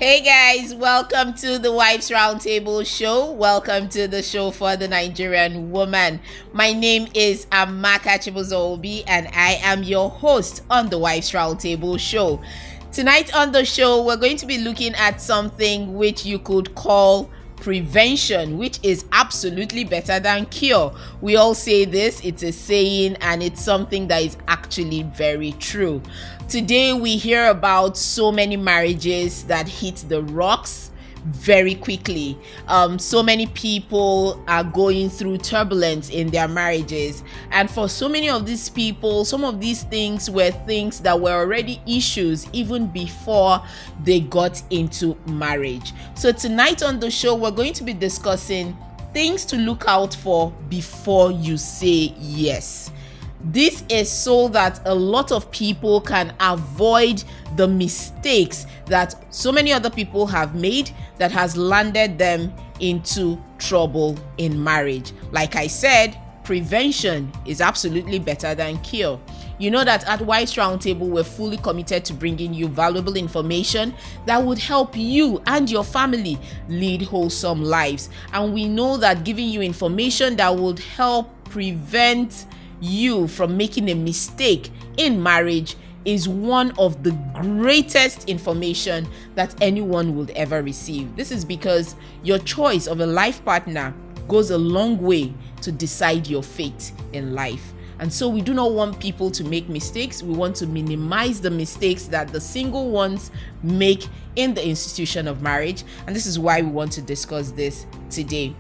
Hey guys, welcome to the Wives Roundtable show. Welcome to the show for the Nigerian woman. My name is Amaka Chibuzo-Obi and I am your host on the Wives Roundtable show. Tonight on the show, we're going to be looking at something which you could call prevention, which is absolutely better than cure. We all say this, it's a saying, and it's something that is actually very true. Today we hear about so many marriages that hit the rocks very quickly. So many people are going through turbulence in their marriages, and for so many of these people, some of these things were things that were already issues even before they got into marriage. So tonight on the show, we're going to be discussing things to look out for before you say yes. This is so that a lot of people can avoid the mistakes that so many other people have made that has landed them into trouble in marriage. Like I said, prevention is absolutely better than cure. You know that at Wives Roundtable, we're fully committed to bringing you valuable information that would help you and your family lead wholesome lives. And we know that giving you information that would help prevent you from making a mistake in marriage is one of the greatest information that anyone would ever receive. This is because your choice of a life partner goes a long way to decide your fate in life. And so we do not want people to make mistakes. We want to minimize the mistakes that the single ones make in the institution of marriage. And this is why we want to discuss this today.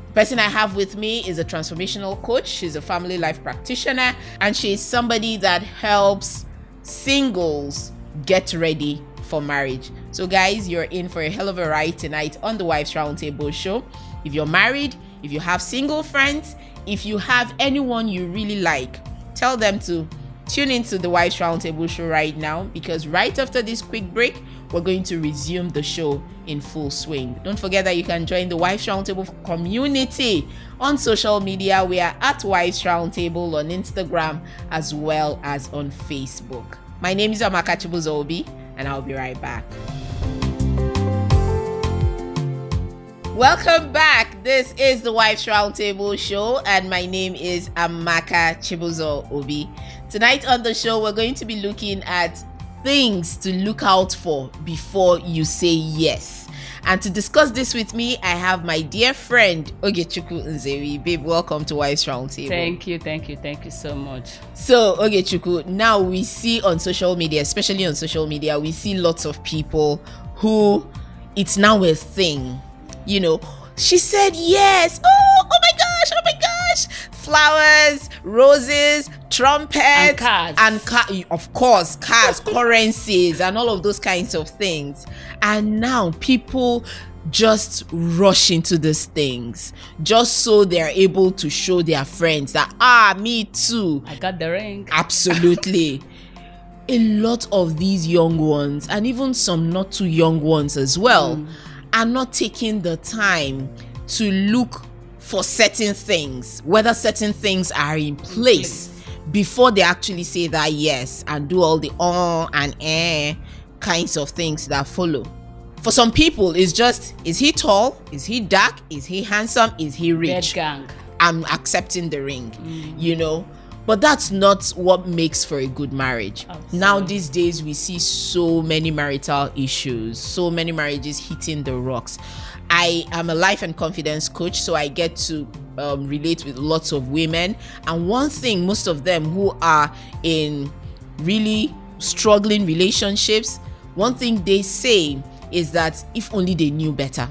The person I have with me is a transformational coach. She's a family life practitioner, and she's somebody that helps singles get ready for marriage. So guys, you're in for a hell of a ride tonight on the Wives Roundtable show. If you're married, if you have single friends, if you have anyone you really like, tell them to tune into the Wives Roundtable show right now, because right after this quick break, we're going to resume the show in full swing. Don't forget that you can join the Wives Roundtable community on social media. We are at Wives Roundtable on Instagram as well as on Facebook. My name is Amaka Chibuzo-Obi, and I'll be right back. Welcome back. This is the Wives Roundtable show, and my name is Amaka Chibuzo-Obi. Tonight on the show, we're going to be looking at things to look out for before you say yes. And to discuss this with me, I have my dear friend Ogechukwu Nzewi. Babe, welcome to Wives Roundtable. Thank you so much. So Ogechukwu, now we see on social media, especially on social media, we see lots of people who it's now a thing. You know, she said yes. Oh my gosh. Flowers, roses, trumpets, and of course, cars, currencies, and all of those kinds of things. And now people just rush into these things just so they're able to show their friends that, me too. I got the ring. Absolutely. A lot of these young ones, and even some not too young ones as well, are not taking the time to look for certain things, whether certain things are in place before they actually say that yes and do all the and kinds of things that follow. For some people, it's just, is he tall? Is he dark? Is he handsome? Is he rich? Red gang. I'm accepting the ring, you know. But that's not what makes for a good marriage. Absolutely. Now, these days, we see so many marital issues, so many marriages hitting the rocks. I am a life and confidence coach, so I get to relate with lots of women. And one thing, most of them who are in really struggling relationships, one thing they say is that if only they knew better,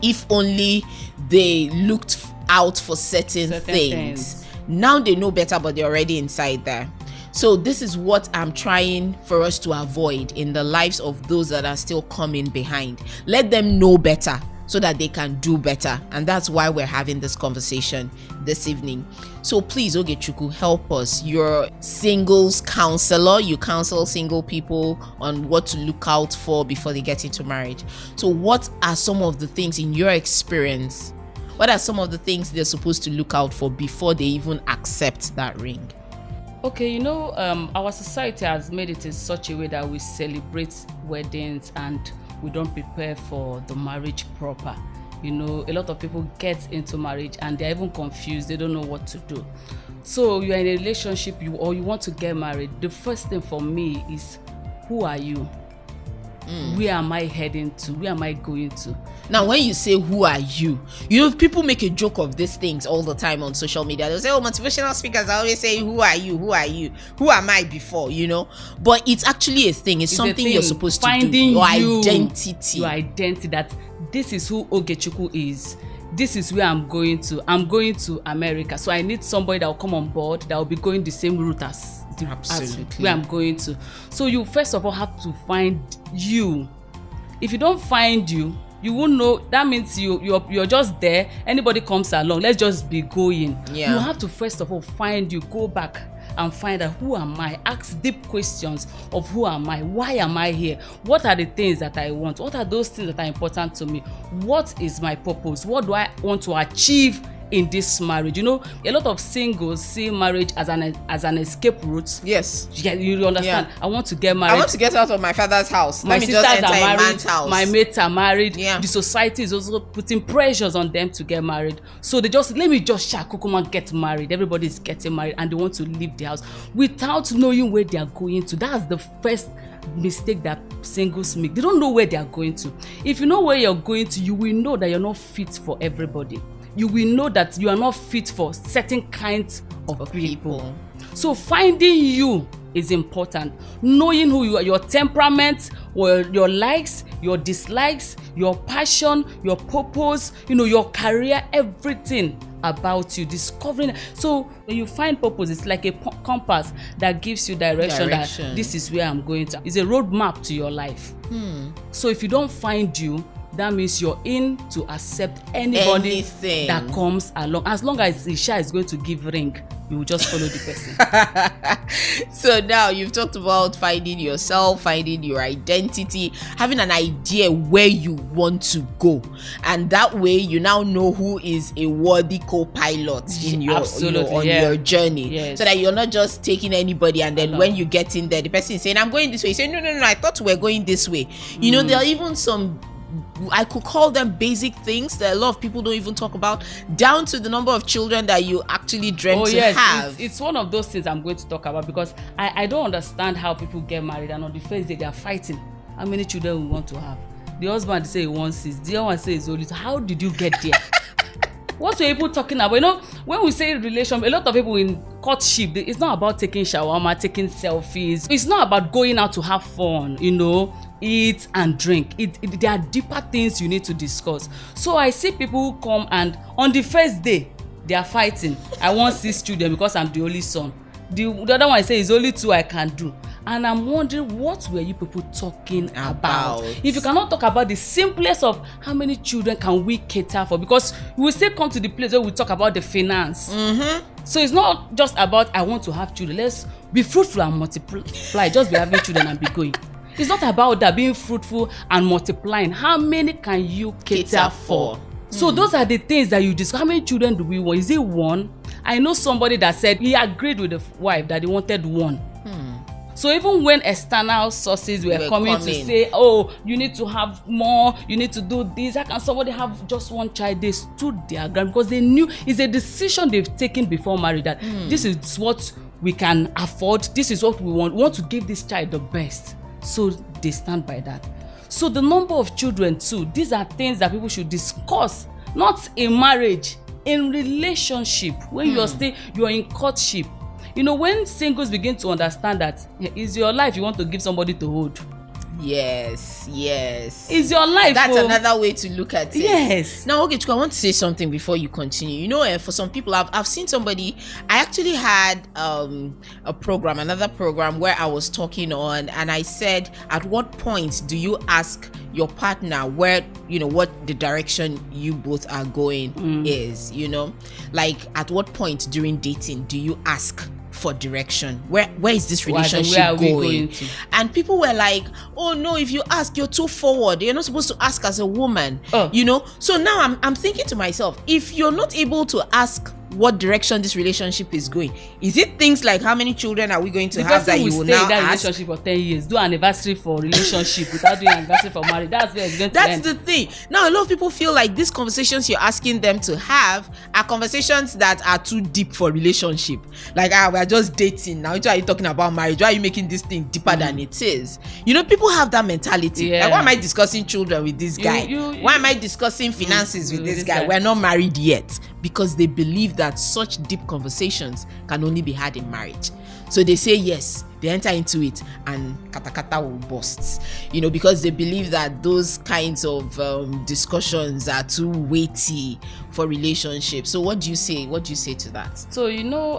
if only they looked out for certain things. Now they know better, but they're already inside there. So this is what I'm trying for us to avoid in the lives of those that are still coming behind. Let them know better so that they can do better. And that's why we're having this conversation this evening. So please, Ogechukwu, help us. You're singles counselor. You counsel single people on what to look out for before they get into marriage. So what are some of the things in your experience? What are some of the things they're supposed to look out for before they even accept that ring? Okay, our society has made it in such a way that we celebrate weddings and we don't prepare for the marriage proper. A lot of people get into marriage and they're even confused. They don't know what to do. So you're in a relationship, you want to get married. The first thing for me is, who are you? Where am I heading to? Where am I going to? Now, when you say who are you, people make a joke of these things all the time on social media. They'll say, motivational speakers always say, who are you? Who are you? Who am I before, But it's actually a thing. It's something you're supposed to do. Your identity. Your identity, that this is who Ogechukwu is. This is where I'm going to. I'm going to America. So I need somebody that will come on board that will be going the same route as where I'm going to. So you first of all have to find you. If you don't find you, you won't know. That means you're just there. Anybody comes along, let's just be going. Yeah. You have to first of all find you. Go back and find out, who am I? Ask deep questions of who am I? Why am I here? What are the things that I want? What are those things that are important to me? What is my purpose? What do I want to achieve in this marriage? A lot of singles see marriage as an escape route. Yes. Yeah, you understand. Yeah. I want to get married. I want to get out of my father's house. My Let me just enter a man's house. My mates are married. Yeah. The society is also putting pressures on them to get married. So they just, let me just shakukuma get married. Everybody is getting married and they want to leave the house without knowing where they are going to. That's the first mistake that singles make. They don't know where they are going to. If you know where you're going to, you will know that you're not fit for everybody. You will know that you are not fit for certain kinds of people. So finding you is important. Knowing who you are, your temperament, or your likes, your dislikes, your passion, your purpose, your career, everything about you, discovering. So when you find purpose, it's like a compass that gives you direction. That this is where I'm going to. It's a roadmap to your life. So if you don't find you, that means you're in to accept anybody that comes along. As long as Isha is going to give ring, you will just follow the person. So now you've talked about finding yourself, finding your identity, having an idea where you want to go, and that way you now know who is a worthy co-pilot in your your journey. Yes. So that you're not just taking anybody and then when you get in there, the person is saying, I'm going this way. You say, no, I thought we were going this way. There are even some, I could call them basic things that a lot of people don't even talk about, down to the number of children that you actually dreamt to have. It's one of those things I'm going to talk about, because I don't understand how people get married and on the first day they are fighting. How many children we want to have? The husband say he wants 6, the other one say it's only 2. How did you get there? What were people talking about? When we say relation, a lot of people in courtship, it's not about taking shawarma, taking selfies. It's not about going out to have fun, eat and drink. There are deeper things you need to discuss. So I see people who come and on the first day, they are fighting. I want 6 children because I'm the only son. The other one say it's only 2 I can do. And I'm wondering, what were you people talking about? If you cannot talk about the simplest of how many children can we cater for, because we will still come to the place where we talk about the finance. So it's not just about I want to have children. Let's be fruitful and multiply. Just be having children and be going. It's not about that, being fruitful and multiplying. How many can you cater for? So those are the things that you discuss. How many children do we want? Is it 1? I know somebody that said he agreed with the wife that he wanted 1. So even when external sources were coming to say, oh, you need to have more, you need to do this, how can somebody have just 1 child? They stood their ground because they knew it's a decision they've taken before marriage, that this is what we can afford, this is what we want to give this child the best. So they stand by that. So the number of children too, these are things that people should discuss, not in marriage, in relationship. When you're in courtship. When singles begin to understand that it's your life you want to give somebody to hold. Yes. It's your life. That's another way to look at it. Yes. Now, okay, I want to say something before you continue. For some people, I've seen somebody. I actually had another program where I was talking on, and I said, at what point do you ask your partner where what the direction you both are going is? Like at what point during dating do you ask for direction? Where is this relationship going? And people were like, oh no, if you ask, you're too forward. You're not supposed to ask as a woman. So now I'm thinking to myself, if you're not able to ask what direction this relationship is going. Is it things like how many children are we going to the have that person you will stay now in that ask? relationship for 10 years, do anniversary for relationship without doing anniversary for marriage. That's where it's going to end. That's the thing. Now, a lot of people feel like these conversations you're asking them to have are conversations that are too deep for relationship. Like, we're just dating. Now, why are you talking about marriage? Why are you making this thing deeper than it is? You know, people have that mentality. Yeah. Like, why am I discussing children with this guy? Why am I discussing finances with this guy? We're not married yet. Because they believe that such deep conversations can only be had in marriage. So they say yes, they enter into it, and katakata will burst. You know, because they believe that those kinds of discussions are too weighty for relationships. So what do you say? What do you say to that? So, you know,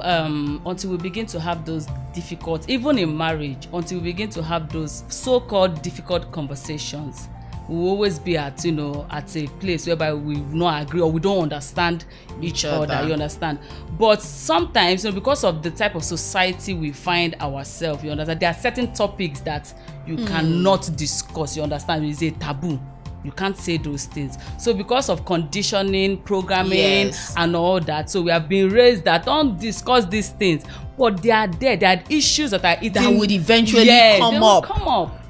until we begin to have those difficult, even in marriage, until we begin to have those so-called difficult conversations, we will always be at, you know, at a place whereby we not agree or we don't understand each other. You understand? But sometimes, you know, because of the type of society we find ourselves, you understand, there are certain topics that you cannot discuss. You understand? It's a taboo. You can't say those things. So because of conditioning, programming, and all that, so we have been raised that don't discuss these things. But they are there. There are issues that are eating. That would eventually come up.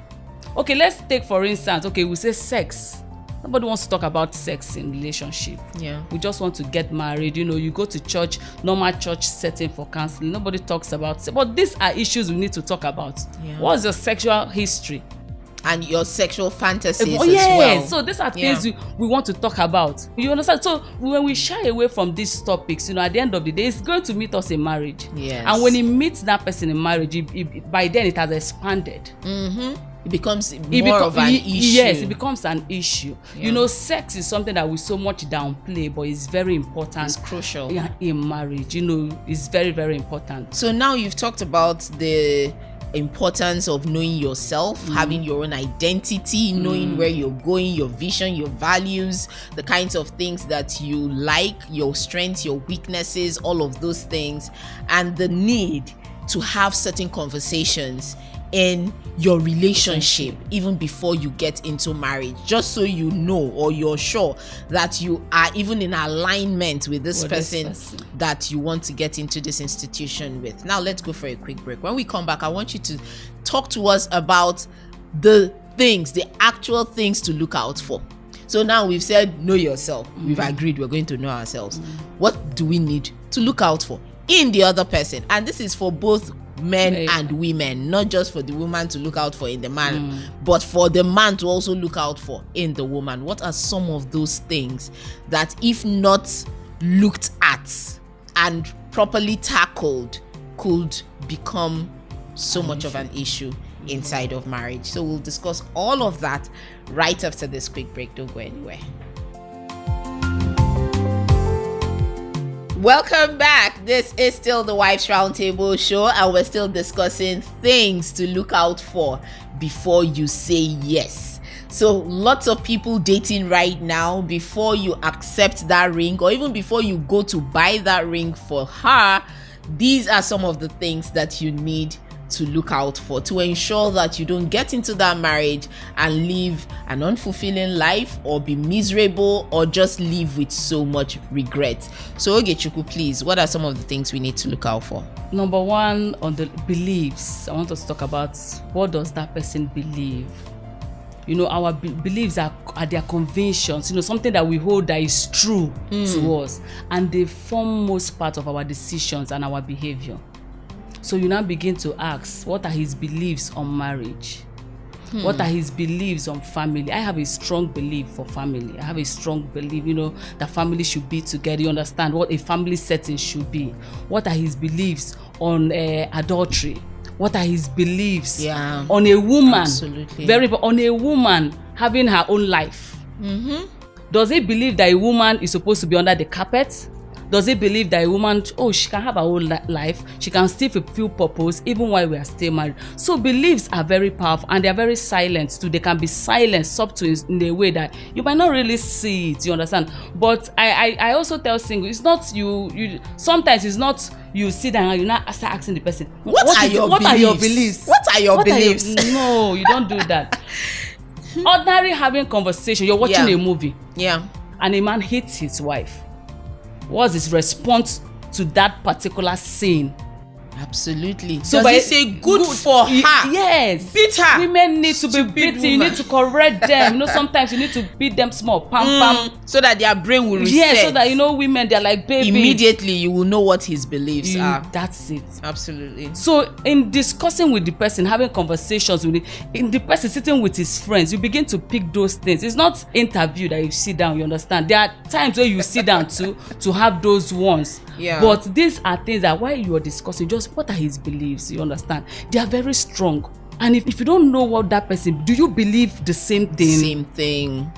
Okay, let's take for instance, okay, we say sex. Nobody wants to talk about sex in relationship. Yeah. We just want to get married. You know, you go to church, normal church setting for counseling. Nobody talks about sex. But these are issues we need to talk about. Yeah. What's your sexual history? And your sexual fantasies as well. So these are things we want to talk about. You understand? So when we shy away from these topics, you know, at the end of the day, it's going to meet us in marriage. Yes. And when it meets that person in marriage, by then it has expanded. It becomes more of an issue. Yes, it becomes an issue. Yeah. You know, sex is something that we so much downplay, but it's very important. It's crucial. In marriage, you know, it's very, very important. So now you've talked about the importance of knowing yourself, having your own identity, knowing where you're going, your vision, your values, the kinds of things that you like, your strengths, your weaknesses, all of those things, and the need to have certain conversations in your relationship even before you get into marriage, just so you know or you're sure that you are even in alignment with this person that you want to get into this institution with. Now let's go for a quick break. When we come back, I want you to talk to us about the actual things to look out for. So now we've said know yourself. We've agreed we're going to know ourselves. What do we need to look out for in the other person? And this is for both men and women, not just for the woman to look out for in the man, but for the man to also look out for in the woman. What are some of those things that, if not looked at and properly tackled, could become so much of an issue inside of marriage? So we'll discuss all of that right after this quick break. Don't go anywhere. Welcome back. This is still the Wives Roundtable show, and we're still discussing things to look out for before you say yes. So lots of people dating right now, before you accept that ring or even before you go to buy that ring for her, these are some of the things that you need to look out for to ensure that you don't get into that marriage and live an unfulfilling life or be miserable or just live with so much regret. So Ogechukwu, please, what are some of the things we need to look out for? Number one, on the beliefs. I want us to talk about what does that person believe. You know, our beliefs are their convictions, you know, something that we hold that is true to us, and they form most part of our decisions and our behavior. So you now begin to ask, what are his beliefs on marriage? What are his beliefs on family? I have a strong belief for family. I have a strong belief, you know, that family should be together. You understand what a family setting should be. What are his beliefs on adultery? What are his beliefs on a woman? Absolutely. On a woman having her own life. Does he believe that a woman is supposed to be under the carpet? Does he believe that a woman, she can have her own life, she can still fulfill purpose even while we are still married? So beliefs are very powerful, and they are very silent too. They can be silent, subtle in a way that you might not really see it, you understand? But I also tell single, it's not you sometimes it's not you sit down and you now start asking the person, what are your beliefs? What are your beliefs? No, you don't do that. Ordinary having conversation, you're watching a movie. Yeah. And a man hits his wife. What's his response to that particular scene. Absolutely. So does it say good for her? Yes. Beat her. Women need to be beaten. You need to correct them. Sometimes you need to beat them small. Pam. So that their brain will reset. Yeah, so that women, they're like babies. Immediately you will know what his beliefs are. That's it. Absolutely. So in discussing with the person, having conversations with the person sitting with his friends, you begin to pick those things. It's not interview that you sit down, you understand. There are times where you sit down to have those ones. Yeah. But these are things that while you are discussing, just what are his beliefs, you understand? They are very strong. And if you don't know what that person, do you believe the same thing? Same thing.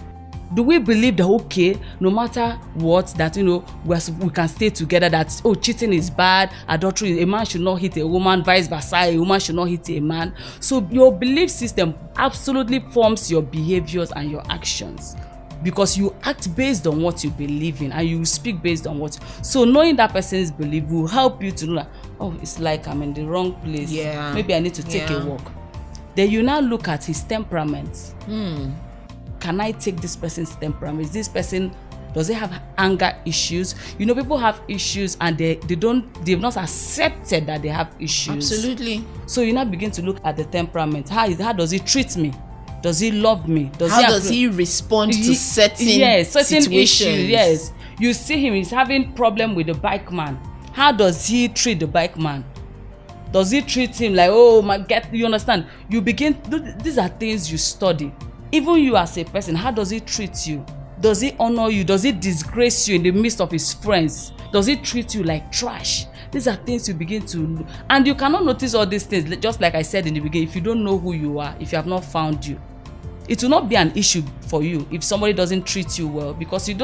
Do we believe that, okay, no matter what, that, we can stay together, that, cheating is bad, adultery, a man should not hit a woman, vice versa, a woman should not hit a man. So your belief system absolutely forms your behaviors and your actions, because you act based on what you believe in and you speak based on what. So knowing that person's belief will help you to know that, it's like I'm in the wrong place. Yeah. Maybe I need to take a walk. Then you now look at his temperament. Can I take this person's temperament? Is this person, does he have anger issues? People have issues and they've not accepted that they have issues. Absolutely. So you now begin to look at the temperament. How does he treat me? Does he love me? How does he respond to certain situations? Issues? Yes. You see him, he's having problem with the bike man. How does he treat the bike man? Does he treat him like, you understand? You begin, these are things you study. Even you as a person, how does he treat you? Does he honor you? Does he disgrace you in the midst of his friends? Does he treat you like trash? These are things you begin to, and you cannot notice all these things, just like I said in the beginning, if you don't know who you are, if you have not found you. It will not be an issue for you if somebody doesn't treat you well, because you've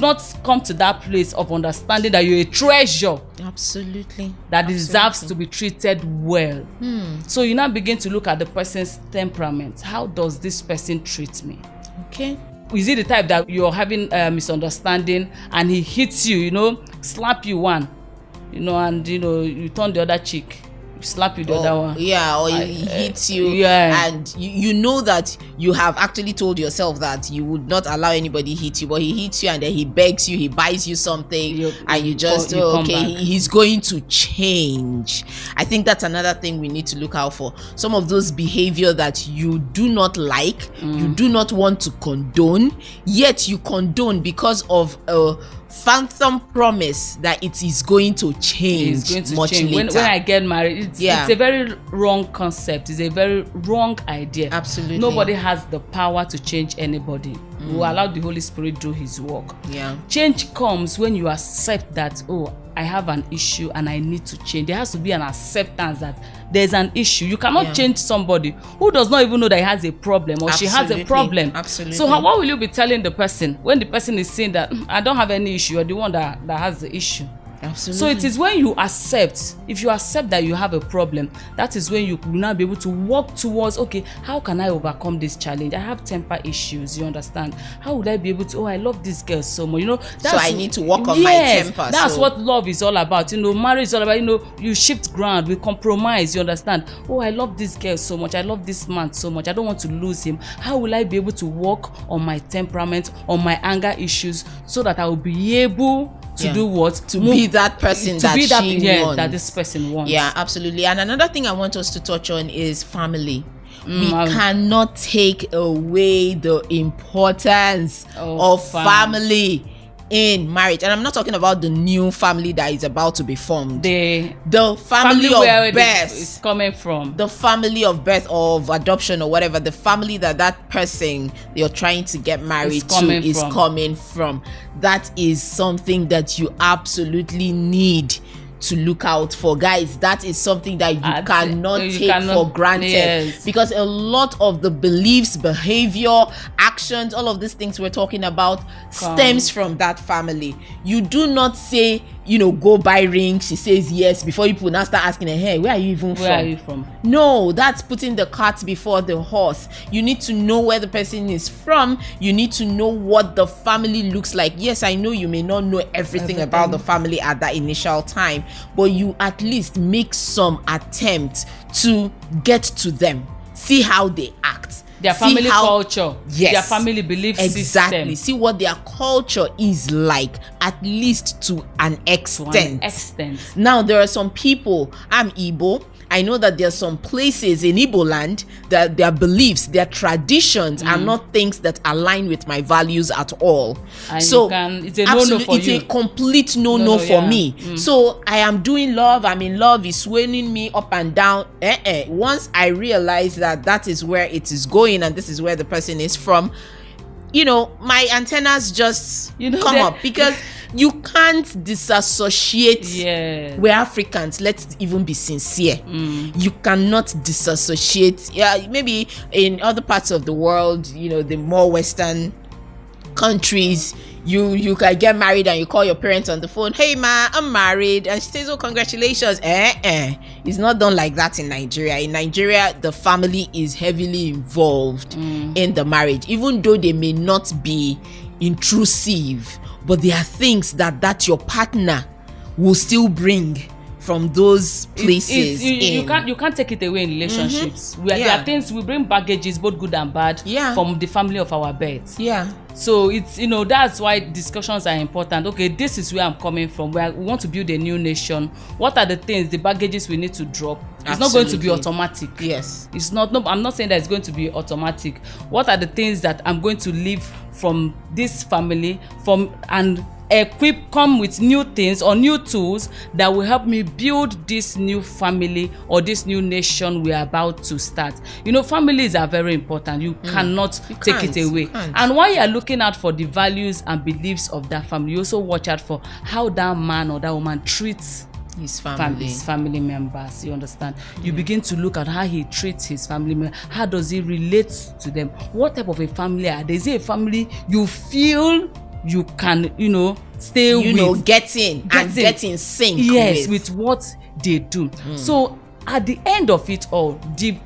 not come to that place of understanding that you're a treasure. Absolutely. That deserves to be treated well. So you now begin to look at the person's temperament. How does this person treat me? Okay. Is it the type that you're having a misunderstanding and he hits you, slap you one, and you turn the other cheek? Slap you the other one. Yeah, or he hits you. Yeah. And you know that you have actually told yourself that you would not allow anybody hit you, but he hits you and then he begs you, he buys you something, and you just, he's going to change. I think that's another thing we need to look out for. Some of those behavior that you do not like, you do not want to condone, yet you condone because of a phantom promise that it is going to change. Later. When I get married, it's a very wrong concept. It's a very wrong idea. Absolutely. Nobody has the power to change anybody. We will allow the Holy Spirit do his work. Yeah. Change comes when you accept that, I have an issue and I need to change. There has to be an acceptance that there's an issue. You cannot change somebody who does not even know that he has a problem or she has a problem. Absolutely. So what will you be telling the person when the person is saying that I don't have any issue, you're the one that has the issue? Absolutely. So it is when you accept, if you accept that you have a problem, that is when you will now be able to work towards, okay, how can I overcome this challenge? I have temper issues, you understand? How would I be able to, I love this girl so much, so I need to work on my temper. That's what love is all about. Marriage is all about, you shift ground, we compromise, you understand? I love this girl so much, I love this man so much, I don't want to lose him. How will I be able to work on my temperament, on my anger issues, so that I will be able to do what? To be that person that she wants. That this person wants. Yeah, absolutely. And another thing I want us to touch on is family. We cannot take away the importance of family in marriage. And I'm not talking about the new family that is about to be formed. The family of birth is coming from. The family of birth or of adoption or whatever, the family that person you're trying to get married to is coming from. That is something that you absolutely need to look out for, guys. That is something that you cannot take for granted, because a lot of the beliefs, behavior, actions, all of these things we're talking about stems from that family. You do not say, go buy ring, she says yes, before you people now start asking her, hey, where are you even from? Where are you from? No, that's putting the cart before the horse. You need to know where the person is from. You need to know what the family looks like. Yes, I know you may not know everything about the family at that initial time, but you at least make some attempt to get to them, see how they act. their family culture, their family belief exactly. system. See what their culture is like, at least to an extent. Now, there are some people, I'm Igbo, I know that there are some places in Igbo land that their beliefs, their traditions are not things that align with my values at all. And so it's a no-no for it's you. a complete no-no for me. So I am doing love, I'm in love, it's swaying me up and down. Once I realize that that is where it is going and this is where the person is from, my antennas just come up, because you can't disassociate. We're Africans, let's even be sincere. You cannot disassociate. Maybe in other parts of the world, the more Western countries, you can get married and you call your parents on the phone, hey ma, I'm married, and she says, oh, congratulations. It's not done like that in Nigeria. In Nigeria, the family is heavily involved in the marriage, even though they may not be intrusive, but there are things that your partner will still bring from those places. You can't take it away in relationships. There are things, we bring baggages, both good and bad, from the family of our birth. So it's that's why discussions are important. Okay, this is where I'm coming from. We want to build a new nation. What are the things, the baggages we need to drop? It's not going to be automatic. It's not. No, I'm not saying that it's going to be automatic. What are the things that I'm going to leave from this family, and come with new things or new tools that will help me build this new family or this new nation we are about to start. Families are very important. You cannot take it away. And while you are looking out for the values and beliefs of that family, you also watch out for how that man or that woman treats his family members. You understand? You begin to look at how he treats his family members. How does he relate to them? What type of a family are they? Is it a family you feel you can stay with, get in sync with what they do? So at the end of it all, the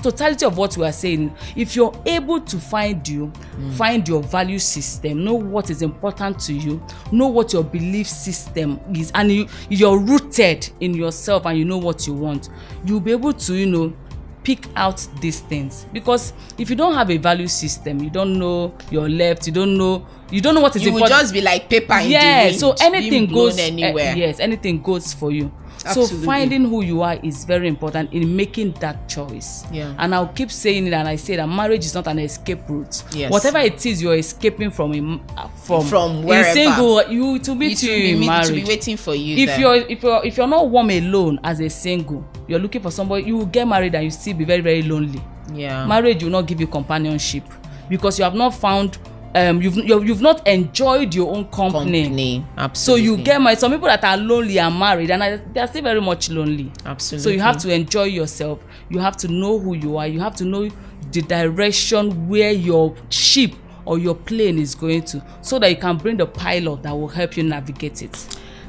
totality of what we are saying, if you're able to find your value system, know what is important to you, know what your belief system is, and you're rooted in yourself and you know what you want, you'll be able to pick out these things. Because if you don't have a value system, you don't know your left, you don't know what is important. You will just be like paper in the wind, so anything goes anywhere. Anything goes for you. Absolutely. So finding who you are is very important in making that choice. And I'll keep saying it, and I say that marriage is not an escape route. Whatever it is you're escaping from wherever, single, it will be waiting for you. If you're not warm alone as a single, you're looking for somebody, you will get married and you still be very, very lonely. Marriage will not give you companionship because you have not found you've not enjoyed your own company. Absolutely. So you get married. Some people that are lonely are married and they are still very much lonely. Absolutely. So you have to enjoy yourself. You have to know who you are. You have to know the direction where your ship or your plane is going to, so that you can bring the pilot that will help you navigate it.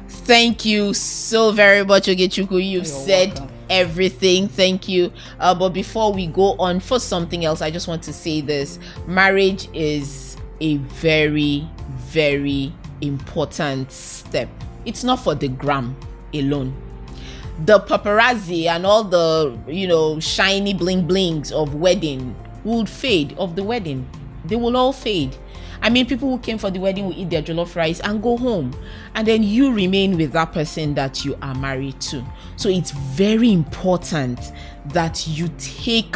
Thank you so very much, Ogechukwu. You've said welcome. Everything. Thank you. But before we go on for something else, I just want to say this. Marriage is a very, very important step. It's not for the gram alone. The paparazzi and all the shiny bling blings of wedding will fade. Of the wedding, they will all fade. I mean, people who came for the wedding will eat their jollof rice and go home, and then you remain with that person that you are married to. So it's very important that you take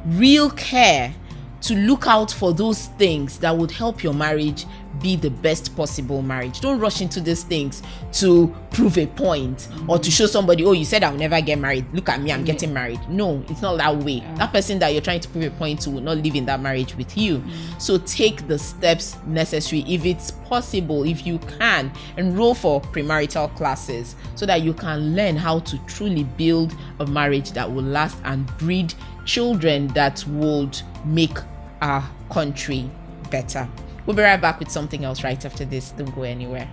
real care to look out for those things that would help your marriage be the best possible marriage. Don't rush into these things to prove a point or to show somebody, oh, you said I'll never get married. Look at me, I'm getting married. No, it's not that way. That person that you're trying to prove a point to will not live in that marriage with you. So take the steps necessary. If it's possible, if you can, enroll for premarital classes so that you can learn how to truly build a marriage that will last and breed children that would make our country better. We'll be right back with something else right after this. Don't go anywhere.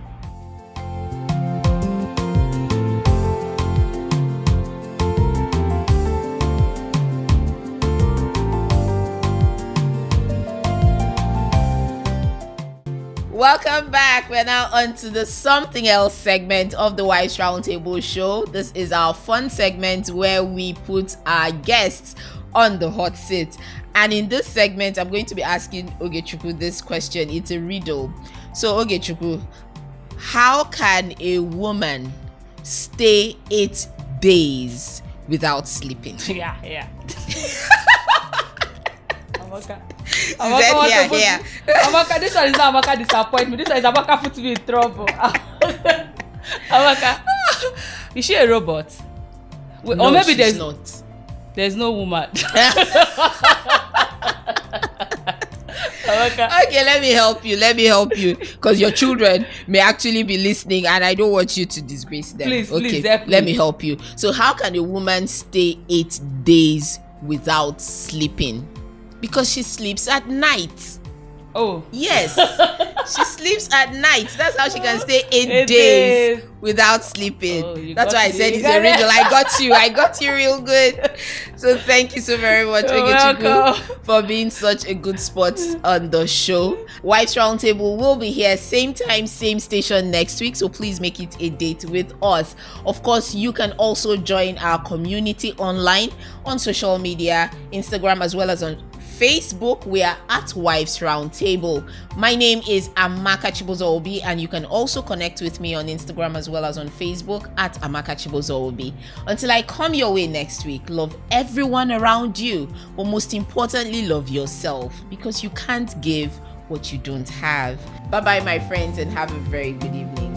Welcome back. We're now on to the something else segment of the Wives Roundtable show. This is our fun segment where we put our guests on the hot seat. And in this segment, I'm going to be asking Ogechukwu this question. It's a riddle. So, Ogechukwu, how can a woman stay 8 days without sleeping? Yeah. Amaka, this one is not Amaka disappointment. This one is Amaka put me in trouble. Amaka, is she a robot? No, or maybe she's not. There's no woman. Okay, let me help you because your children may actually be listening and I don't want you to disgrace them. Please let me help you. So how can a woman stay 8 days without sleeping? Because she sleeps at night. Oh yes, she sleeps at night. That's how she can stay 8 days without sleeping. That's why I said it's a riddle. I got you real good. So thank you so very much, Ogechukwu, for being such a good sport on the show. Wives Roundtable will be here same time, same station next week, so please make it a date with us. Of course, you can also join our community online on social media, Instagram as well as on Facebook. We are at Wives Roundtable. My name is Amaka Chibuzo-Obi, and you can also connect with me on Instagram as well as on Facebook at Amaka Chibuzo-Obi. Until I come your way next week, love everyone around you, but most importantly, love yourself, because you can't give what you don't have. Bye bye, my friends, and have a very good evening.